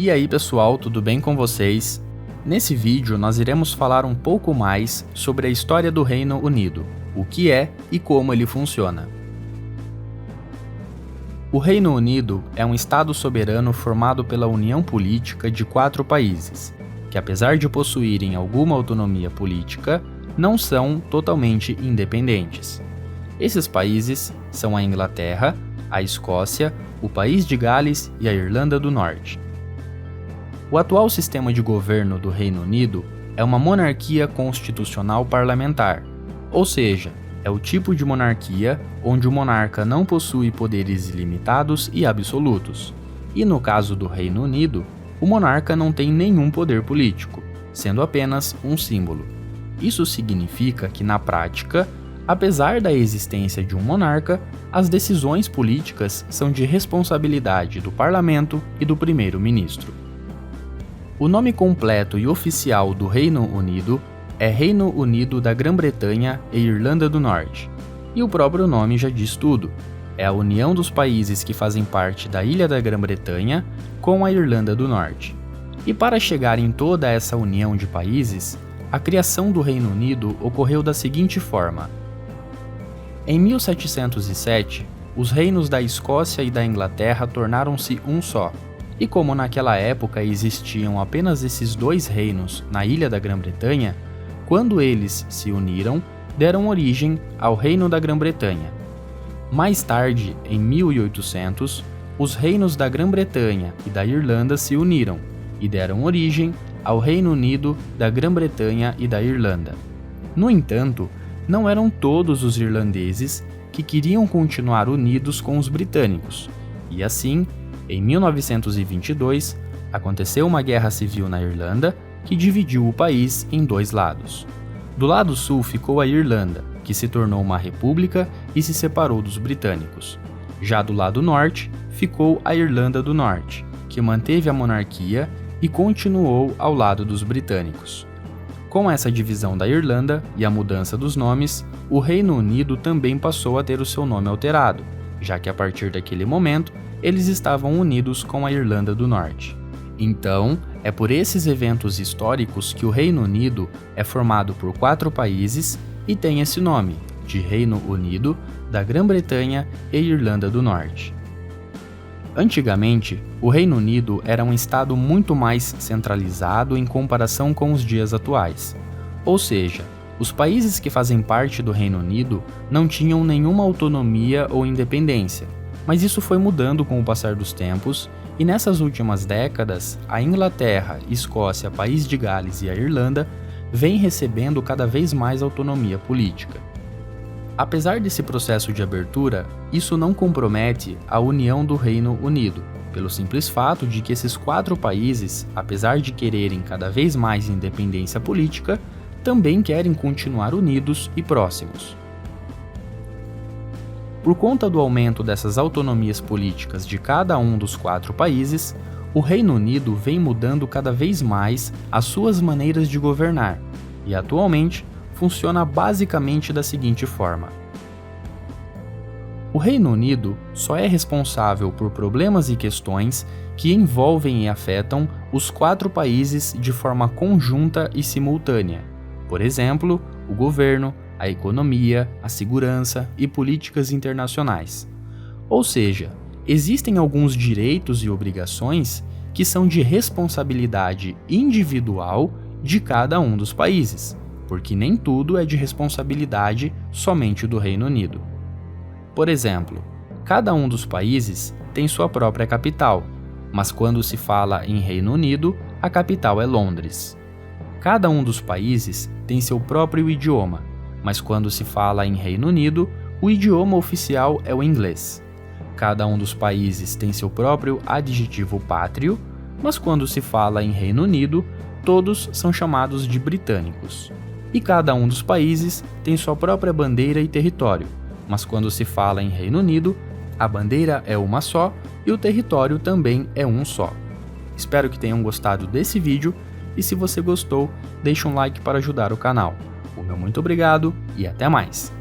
E aí pessoal, tudo bem com vocês? Nesse vídeo nós iremos falar um pouco mais sobre a história do Reino Unido, o que é e como ele funciona. O Reino Unido é um Estado soberano formado pela união política de 4 países, que apesar de possuírem alguma autonomia política, não são totalmente independentes. Esses países são a Inglaterra, a Escócia, o País de Gales e a Irlanda do Norte. O atual sistema de governo do Reino Unido é uma monarquia constitucional parlamentar, ou seja, é o tipo de monarquia onde o monarca não possui poderes ilimitados e absolutos. E no caso do Reino Unido, o monarca não tem nenhum poder político, sendo apenas um símbolo. Isso significa que, na prática, apesar da existência de um monarca, as decisões políticas são de responsabilidade do parlamento e do primeiro-ministro. O nome completo e oficial do Reino Unido é Reino Unido da Grã-Bretanha e Irlanda do Norte, e o próprio nome já diz tudo. É a união dos países que fazem parte da Ilha da Grã-Bretanha com a Irlanda do Norte. E para chegar em toda essa união de países, a criação do Reino Unido ocorreu da seguinte forma. Em 1707, os reinos da Escócia e da Inglaterra tornaram-se um só, e como naquela época existiam apenas esses 2 reinos na Ilha da Grã-Bretanha, quando eles se uniram, deram origem ao Reino da Grã-Bretanha. Mais tarde, em 1800, os reinos da Grã-Bretanha e da Irlanda se uniram e deram origem ao Reino Unido da Grã-Bretanha e da Irlanda. No entanto, não eram todos os irlandeses que queriam continuar unidos com os britânicos, e assim, em 1922, aconteceu uma guerra civil na Irlanda que dividiu o país em 2 lados. Do lado sul ficou a Irlanda, que se tornou uma república e se separou dos britânicos. Já do lado norte ficou a Irlanda do Norte, que manteve a monarquia e continuou ao lado dos britânicos. Com essa divisão da Irlanda e a mudança dos nomes, o Reino Unido também passou a ter o seu nome alterado, já que a partir daquele momento eles estavam unidos com a Irlanda do Norte. Então, é por esses eventos históricos que o Reino Unido é formado por 4 países e tem esse nome, de Reino Unido, da Grã-Bretanha e Irlanda do Norte. Antigamente, o Reino Unido era um estado muito mais centralizado em comparação com os dias atuais. Ou seja, os países que fazem parte do Reino Unido não tinham nenhuma autonomia ou independência, mas isso foi mudando com o passar dos tempos, e nessas últimas décadas, a Inglaterra, Escócia, País de Gales e a Irlanda vêm recebendo cada vez mais autonomia política. Apesar desse processo de abertura, isso não compromete a união do Reino Unido, pelo simples fato de que esses 4 países, apesar de quererem cada vez mais independência política, também querem continuar unidos e próximos. Por conta do aumento dessas autonomias políticas de cada um dos 4 países, o Reino Unido vem mudando cada vez mais as suas maneiras de governar, e atualmente funciona basicamente da seguinte forma. O Reino Unido só é responsável por problemas e questões que envolvem e afetam os 4 países de forma conjunta e simultânea. Por exemplo, o governo, a economia, a segurança e políticas internacionais. Ou seja, existem alguns direitos e obrigações que são de responsabilidade individual de cada um dos países, porque nem tudo é de responsabilidade somente do Reino Unido. Por exemplo, cada um dos países tem sua própria capital, mas quando se fala em Reino Unido, a capital é Londres. Cada um dos países tem seu próprio idioma, mas quando se fala em Reino Unido, o idioma oficial é o inglês. Cada um dos países tem seu próprio adjetivo pátrio, mas quando se fala em Reino Unido, todos são chamados de britânicos. E cada um dos países tem sua própria bandeira e território, mas quando se fala em Reino Unido, a bandeira é uma só e o território também é um só. Espero que tenham gostado desse vídeo e se você gostou, deixe um like para ajudar o canal. O meu muito obrigado e até mais!